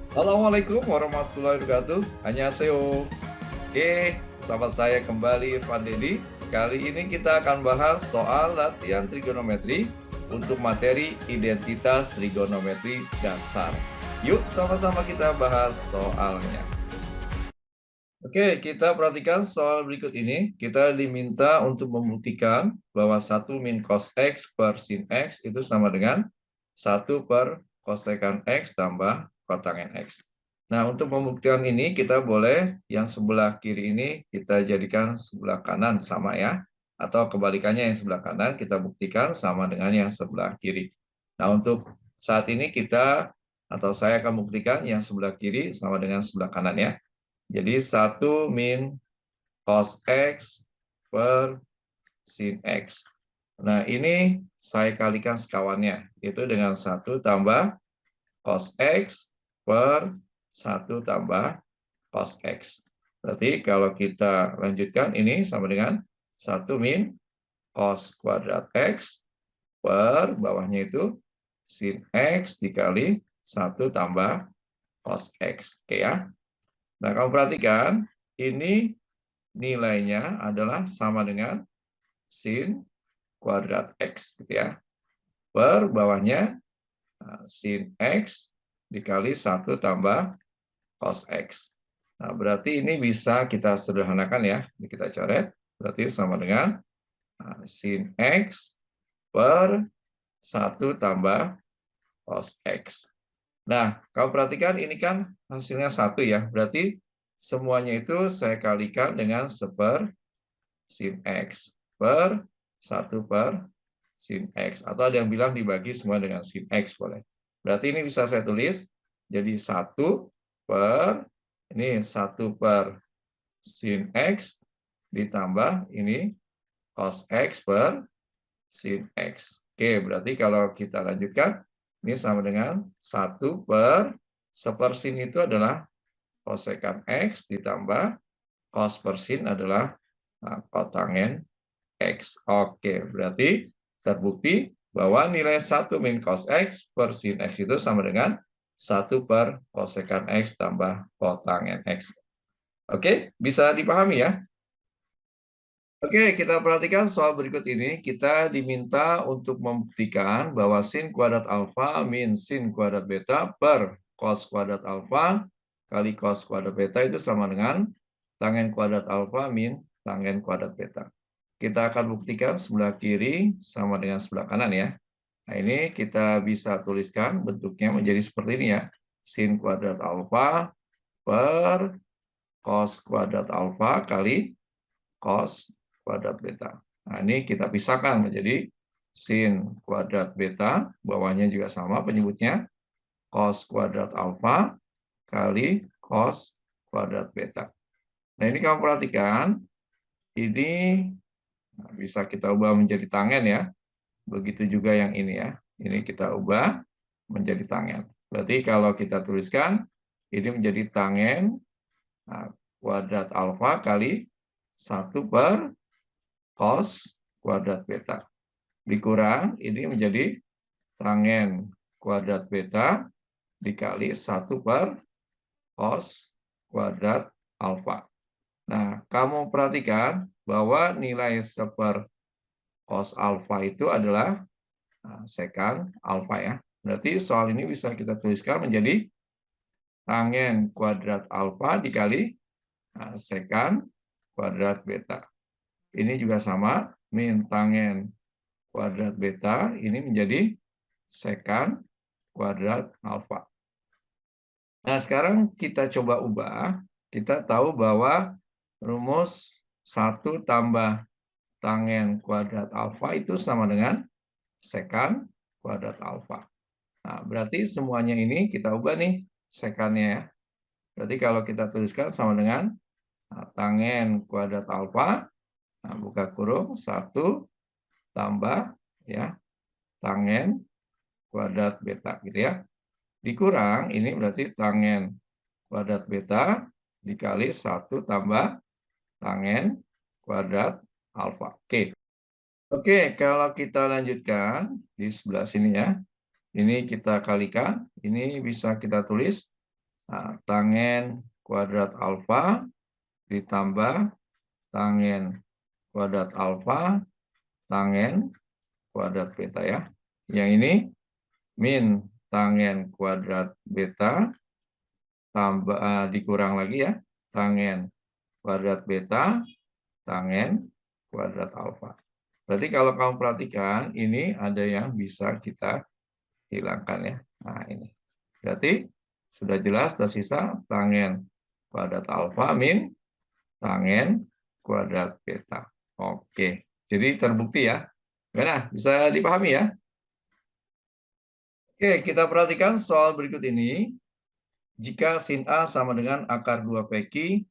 Assalamualaikum warahmatullahi wabarakatuh. Annyeonghaseyo. Oke, bersama saya kembali Van Dedi. Kali ini kita akan bahas soal latihan trigonometri untuk materi identitas trigonometri dasar. Yuk sama-sama kita bahas soalnya. Oke, kita perhatikan soal berikut ini. Kita diminta untuk membuktikan bahwa 1 min cos X per sin X itu sama dengan 1 per kosekan X tambah kotangen X. Nah, untuk membuktikan ini, kita boleh yang sebelah kiri ini kita jadikan sebelah kanan sama ya. Atau kebalikannya yang sebelah kanan kita buktikan sama dengan yang sebelah kiri. Nah, untuk saat ini kita atau saya akan buktikan yang sebelah kiri sama dengan sebelah kanan ya. Jadi 1 min cos X per sin X. Nah, ini saya kalikan sekawannya, itu dengan 1 tambah cos X per 1 tambah cos X. Berarti kalau kita lanjutkan, ini sama dengan 1 min cos kuadrat X per bawahnya itu sin X dikali 1 tambah cos X. Oke ya. Nah, kamu perhatikan, ini nilainya adalah sama dengan sin kuadrat X, gitu ya. Per bawahnya sin X dikali 1 tambah cos X. Nah, berarti ini bisa kita sederhanakan ya. Ini kita coret, berarti sama dengan sin X per 1 tambah cos X. Nah, kalau perhatikan ini kan hasilnya 1 ya. Berarti semuanya itu saya kalikan dengan sin X per 1 per sin X. Atau ada yang bilang dibagi semua dengan sin X boleh. Berarti ini bisa saya tulis jadi 1 per, ini 1 per sin X ditambah ini cos X per sin X. Oke, berarti kalau kita lanjutkan, ini sama dengan 1 per, sepersin itu adalah kosekan X ditambah cos per sin adalah kotangen X. Oke, berarti terbukti bahwa nilai 1 min cos X per sin X itu sama dengan 1 per kosekan X tambah kotangen X. Oke, bisa dipahami ya? Oke, kita perhatikan soal berikut ini. Kita diminta untuk membuktikan bahwa sin kuadrat alfa min sin kuadrat beta per cos kuadrat alfa kali cos kuadrat beta itu sama dengan tangen kuadrat alfa min tangen kuadrat beta. Kita akan buktikan sebelah kiri sama dengan sebelah kanan ya. Nah, ini kita bisa tuliskan bentuknya menjadi seperti ini ya. Sin kuadrat alfa per cos kuadrat alfa kali cos kuadrat beta. Nah, ini kita pisahkan menjadi sin kuadrat beta, bawahnya juga sama penyebutnya, cos kuadrat alfa kali cos kuadrat beta. Nah, ini kamu perhatikan, ini bisa kita ubah menjadi tangen ya. Begitu juga yang ini ya. Ini kita ubah menjadi tangen. Berarti kalau kita tuliskan, ini menjadi tangen kuadrat alfa kali 1 per cos kuadrat beta. Dikurang, ini menjadi tangen kuadrat beta dikali 1 per cos kuadrat alfa. Nah, kamu perhatikan bahwa nilai 1 cos alfa itu adalah sekan alfa ya. Berarti soal ini bisa kita tuliskan menjadi tangen kuadrat alfa dikali sekan kuadrat beta. Ini juga sama, min tangen kuadrat beta ini menjadi sekan kuadrat alfa. Nah, sekarang kita coba ubah. Kita tahu bahwa rumus 1 tambah tangen kuadrat alfa itu sama dengan sekan kuadrat alfa. Nah, berarti semuanya ini kita ubah nih sekannya ya. Berarti kalau kita tuliskan sama dengan tangen kuadrat alfa, nah, buka kurung 1 tambah ya tangen kuadrat beta gitu ya. Dikurang ini berarti tangen kuadrat beta dikali 1 tambah tangen kuadrat alfa. Oke. Oke, kalau kita lanjutkan di sebelah sini ya. Ini kita kalikan, ini bisa kita tulis Nah, tangen kuadrat alfa ditambah tangen kuadrat alfa tangen kuadrat beta ya. Yang ini min tangen kuadrat beta tambah dikurang lagi ya, tangen kuadrat beta tangen kuadrat alfa. Berarti kalau kamu perhatikan ini ada yang bisa kita hilangkan ya. Nah, ini. Berarti sudah jelas tersisa tangen kuadrat alfa min tangen kuadrat beta. Oke. Jadi terbukti ya. Nah, bisa dipahami ya? Oke, kita perhatikan soal berikut ini. Jika sin A sama dengan akar 2PQ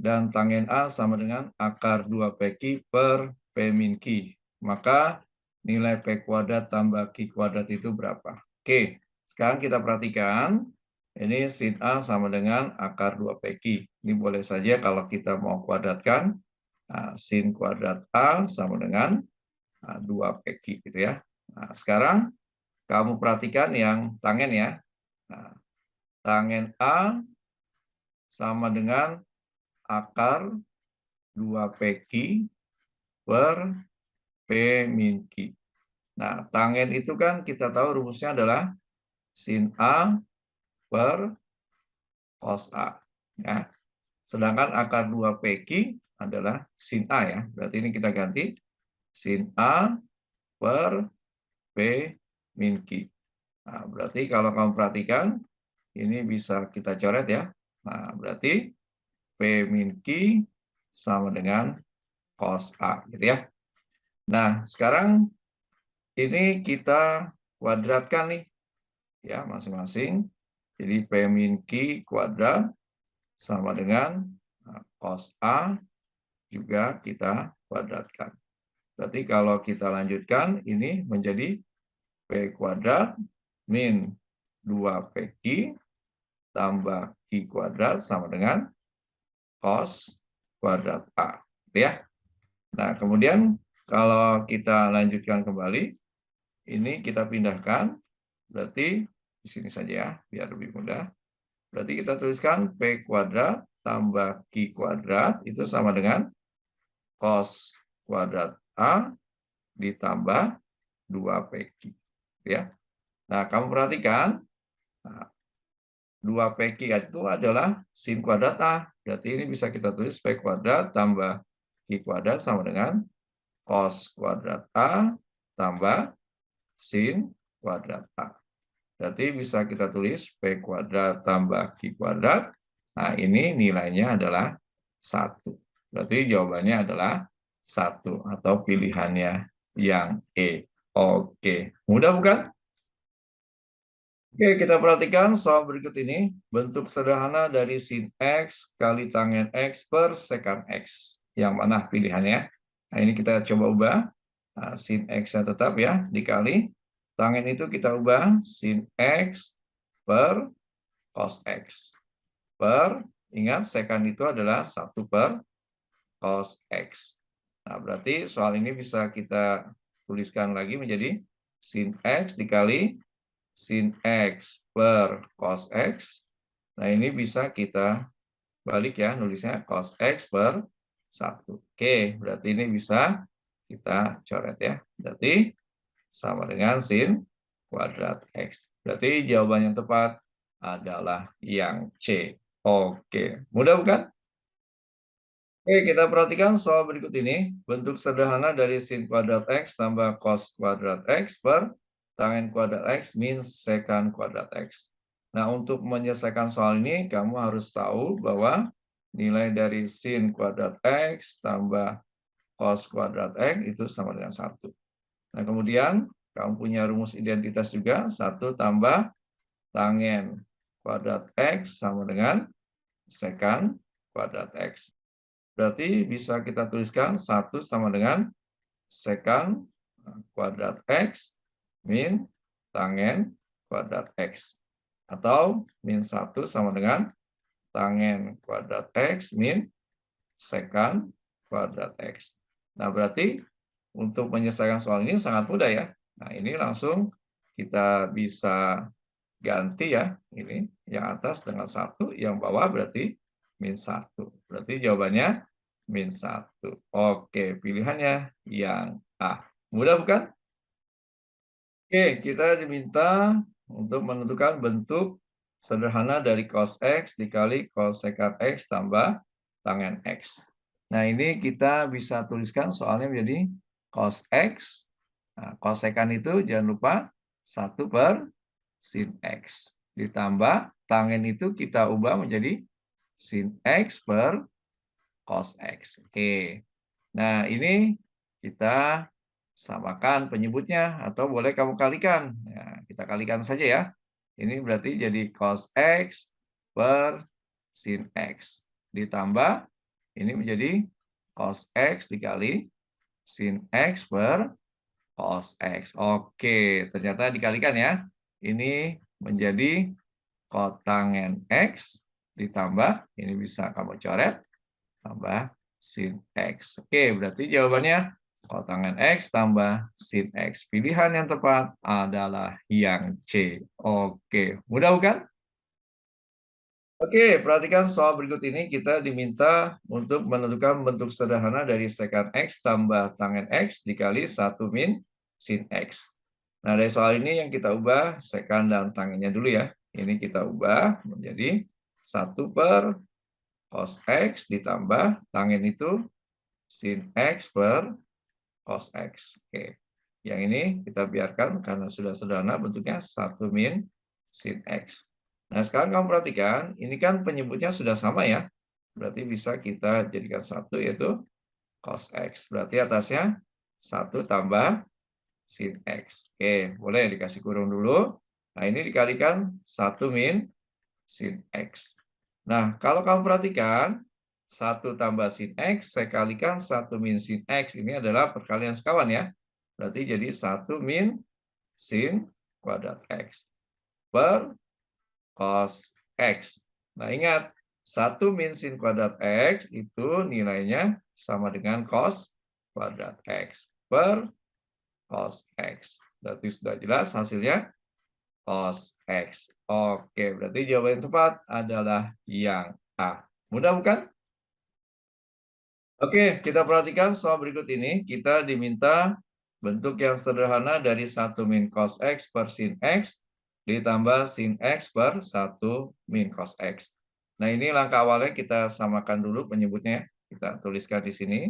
dan tangen A sama dengan akar 2PQ per P min Q, maka nilai P kuadrat tambah Q kuadrat itu berapa? Oke, sekarang kita perhatikan. Ini sin A sama dengan akar 2PQ. Ini boleh saja kalau kita mau kuadratkan, sin kuadrat A sama dengan 2PQ gitu ya. Nah, sekarang kamu perhatikan yang tangen ya. Nah, tangen A sama dengan akar 2PQ per P min Q. Nah, tangen itu kan kita tahu rumusnya adalah sin A per cos A. Ya. Sedangkan akar 2PQ adalah sin A ya. Berarti ini kita ganti sin A per P min Q. Nah, berarti kalau kamu perhatikan, ini bisa kita coret ya. Nah, berarti P min Q sama dengan cos A, gitu ya. Nah, sekarang ini kita kuadratkan nih, ya masing-masing. Jadi P min Q kuadrat sama dengan cos A juga kita kuadratkan. Berarti kalau kita lanjutkan, ini menjadi P kuadrat min 2PQ tambah Q kuadrat sama dengan cos kuadrat A. Ya. Nah, kemudian kalau kita lanjutkan kembali, ini kita pindahkan, berarti di sini saja ya, biar lebih mudah. Berarti kita tuliskan P kuadrat tambah Q kuadrat itu sama dengan cos kuadrat A ditambah 2PQ. Ya. Nah, kamu perhatikan, 2PQ itu adalah sin kuadrat A. Berarti ini bisa kita tulis P kuadrat tambah Q kuadrat sama dengan cos kuadrat A tambah sin kuadrat A. Berarti bisa kita tulis P kuadrat tambah Q kuadrat. Nah, ini nilainya adalah 1. Berarti jawabannya adalah 1 atau pilihannya yang E. Oke, mudah bukan? Oke, kita perhatikan soal berikut ini. Bentuk sederhana dari sin X kali tangen X per sekan X. Yang mana pilihannya? Nah, ini kita coba ubah. Nah, sin X-nya tetap ya, dikali. Tangen itu kita ubah sin X per cos X. Per, ingat sekan itu adalah 1 per cos X. Nah, berarti soal ini bisa kita tuliskan lagi menjadi sin X dikali sin X per cos X. Nah, ini bisa kita balik ya, nulisnya cos X per 1. Oke, berarti ini bisa kita coret ya. Berarti sama dengan sin kuadrat X. Berarti jawaban yang tepat adalah yang C. Oke, mudah bukan? Oke, kita perhatikan soal berikut ini. Bentuk sederhana dari sin kuadrat X tambah cos kuadrat X per tangen kuadrat X min sekan kuadrat X. Nah, untuk menyelesaikan soal ini, kamu harus tahu bahwa nilai dari sin kuadrat X tambah cos kuadrat X itu sama dengan 1. Nah, kemudian kamu punya rumus identitas juga, 1 tambah tangen kuadrat X sama dengan sekan kuadrat X. Berarti bisa kita tuliskan 1 sama dengan sekan kuadrat X min tangen kuadrat X. Atau min 1 sama dengan tangen kuadrat X min sekan kuadrat X. Nah, berarti untuk menyelesaikan soal ini sangat mudah ya. Nah, ini langsung kita bisa ganti ya, ini yang atas dengan 1, yang bawah berarti -1. Berarti jawabannya -1. Oke, pilihannya yang A. Mudah bukan? Oke, kita diminta untuk menentukan bentuk sederhana dari cos X dikali kosekan X tambah tangen X. Nah, ini kita bisa tuliskan soalnya menjadi cos X. Nah, kosekan itu jangan lupa 1/sin X. Ditambah tangen itu kita ubah menjadi sin X per cos X. Oke. Nah, ini kita samakan penyebutnya atau boleh kamu kalikan. Ya, kita kalikan saja ya. Ini berarti jadi cos X per sin X. Ditambah ini menjadi cos X dikali sin X per cos X. Oke, ternyata dikalikan ya. Ini menjadi kotangen X ditambah, ini bisa kamu coret, tambah sin X. Oke, berarti jawabannya kotangan X tambah sin X. Pilihan yang tepat adalah yang C. Oke, mudah bukan? Oke, perhatikan soal berikut ini. Kita diminta untuk menentukan bentuk sederhana dari sekan X tambah tangen X dikali 1 min sin X. Nah, dari soal ini yang kita ubah sekan dan tangennya dulu ya. Ini kita ubah menjadi 1 per cos X ditambah tangen itu sin X per cos X. Oke. Yang ini kita biarkan karena sudah sederhana bentuknya 1 min sin X. Nah, sekarang kamu perhatikan, ini kan penyebutnya sudah sama ya. Berarti bisa kita jadikan satu yaitu cos X. Berarti atasnya 1 tambah sin X. Oke, boleh dikasih kurung dulu. Nah, ini dikalikan 1 min sin X. Nah, kalau kamu perhatikan, 1 tambah sin X, saya kalikan 1 min sin X. Ini adalah perkalian sekawan ya. Berarti jadi 1 min sin kuadrat X per cos X. Nah, ingat, 1 min sin kuadrat X itu nilainya sama dengan cos kuadrat X per cos X. Berarti sudah jelas hasilnya cos X. Oke, berarti jawaban yang tepat adalah yang A. Mudah bukan? Oke, kita perhatikan soal berikut ini. Kita diminta bentuk yang sederhana dari 1 min cos X per sin X ditambah sin X per 1 min cos X. Nah, ini langkah awalnya kita samakan dulu penyebutnya. Kita tuliskan di sini.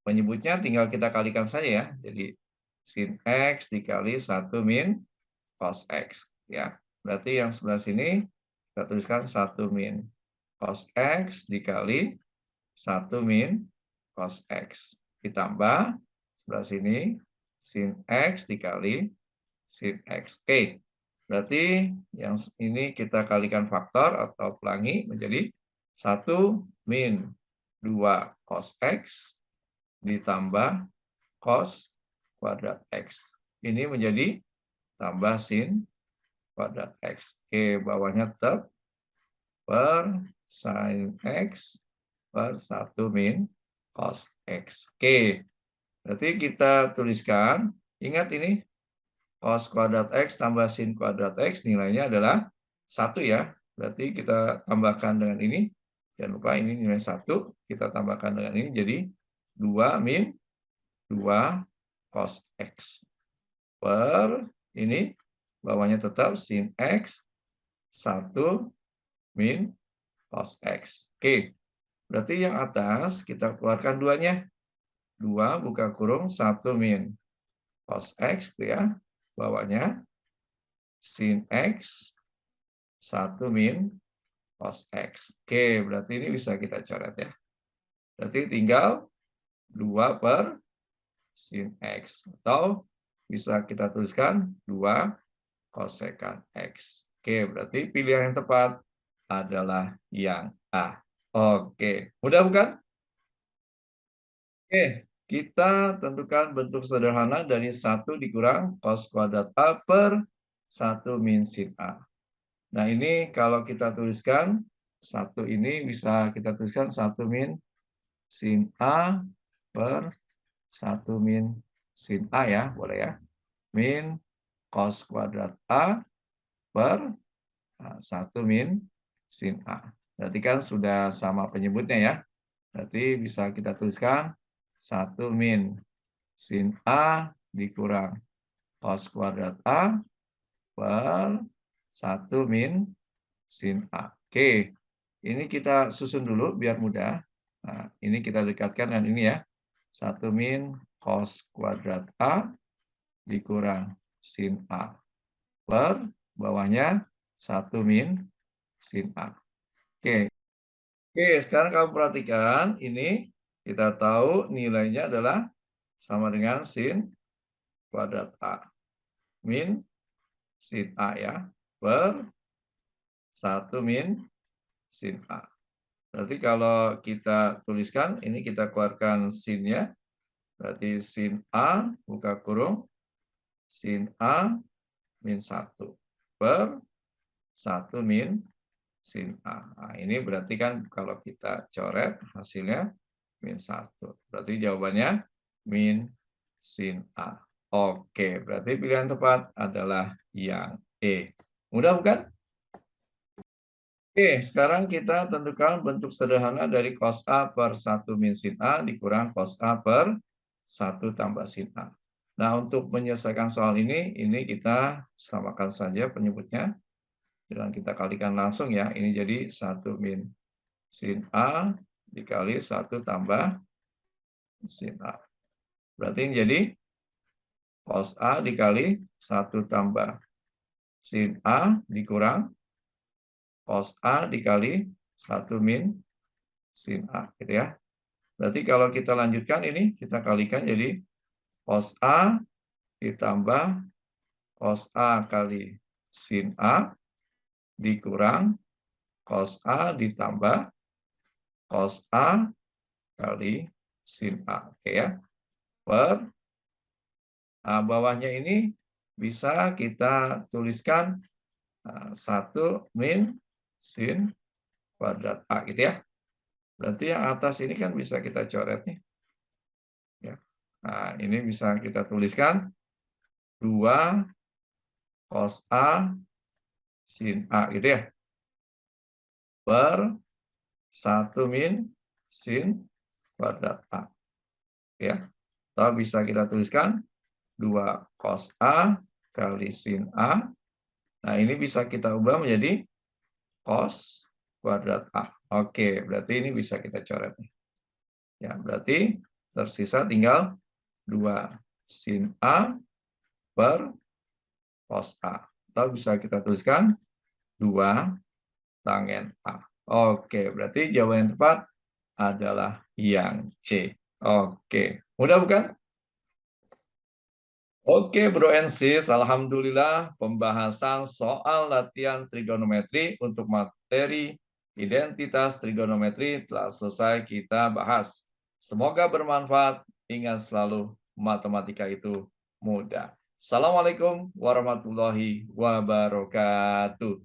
Penyebutnya tinggal kita kalikan saja ya. Jadi sin X dikali 1 min cos X. Ya, berarti yang sebelah sini kita tuliskan 1 min cos X dikali 1 min cos X. Ditambah sebelah sini sin X dikali sin X. Oke, berarti yang ini kita kalikan faktor atau pelangi menjadi 1 min 2 cos X ditambah cos kuadrat X. Ini menjadi tambah sin kuadrat X. Oke, bawahnya tetap per sin X per 1 min cos X. Oke, berarti kita tuliskan, ingat ini cos kuadrat X tambah sin kuadrat X nilainya adalah 1 ya. Berarti kita tambahkan dengan ini. Jangan lupa ini nilai 1, kita tambahkan dengan ini jadi 2 min 2 cos X per ini bawahnya tetap sin X 1 min cos X. Oke, berarti yang atas kita keluarkan duanya. 2 buka kurung 1 min cos X gitu ya. Bawahnya sin X 1 min cos X. Oke, berarti ini bisa kita coret ya. Berarti tinggal 2 per sin X. Atau bisa kita tuliskan 2 kosekan X. Oke, berarti pilihan yang tepat adalah yang A. Oke, mudah bukan? Oke, kita tentukan bentuk sederhana dari 1 dikurang cos kuadrat A per 1 min sin A. Nah, ini kalau kita tuliskan, 1 ini bisa kita tuliskan 1 min sin A per 1 min sin A ya, boleh ya. Min cos kuadrat A per 1 min sin A. Berarti kan sudah sama penyebutnya ya. Berarti bisa kita tuliskan 1 min sin A dikurang cos kuadrat A per 1 min sin A. Oke, ini kita susun dulu biar mudah. Nah, ini kita dekatkan dengan ini ya. 1 min cos kuadrat A dikurang sin A per bawahnya 1 min sin A. Oke. Oke, sekarang kamu perhatikan ini kita tahu nilainya adalah sama dengan sin kuadrat A min sin A ya per 1 min sin A. Berarti kalau kita tuliskan, ini kita keluarkan sinnya. Berarti sin A, buka kurung, sin A min 1 per 1 min sin A. Nah, ini berarti kan kalau kita coret hasilnya min 1. Berarti jawabannya min sin A. Oke, berarti pilihan tepat adalah yang E. Mudah bukan? Oke, sekarang kita tentukan bentuk sederhana dari cos A per 1 min sin A dikurang cos A per 1 tambah sin A. Nah, untuk menyelesaikan soal ini kita samakan saja penyebutnya. Dan kita kalikan langsung ya, ini jadi 1 min sin A dikali 1 tambah sin A. Berarti ini jadi cos A dikali 1 tambah sin A dikurang cos A dikali 1 min sin A, gitu ya. Berarti kalau kita lanjutkan ini, kita kalikan jadi cos A ditambah cos A kali sin A dikurang cos A ditambah cos A kali sin A. Oke ya. Per bawahnya ini bisa kita tuliskan 1 min sin kuadrat A gitu ya. Berarti yang atas ini kan bisa kita coret nih. Ya. Nah, ini bisa kita tuliskan 2 cos A sin A gitu ya. Per 1 min sin kuadrat A. Ya. Atau bisa kita tuliskan 2 cos A kali sin A. Nah, ini bisa kita ubah menjadi cos kuadrat A. Oke, berarti ini bisa kita coret. Ya, berarti tersisa tinggal 2 sin A per cos A. Atau bisa kita tuliskan 2 tangen A. Oke, berarti jawaban yang tepat adalah yang C. Oke, mudah bukan? Oke, Bro and Sis, alhamdulillah pembahasan soal latihan trigonometri untuk materi identitas trigonometri telah selesai kita bahas. Semoga bermanfaat. Ingat selalu, matematika itu mudah. Assalamualaikum warahmatullahi wabarakatuh.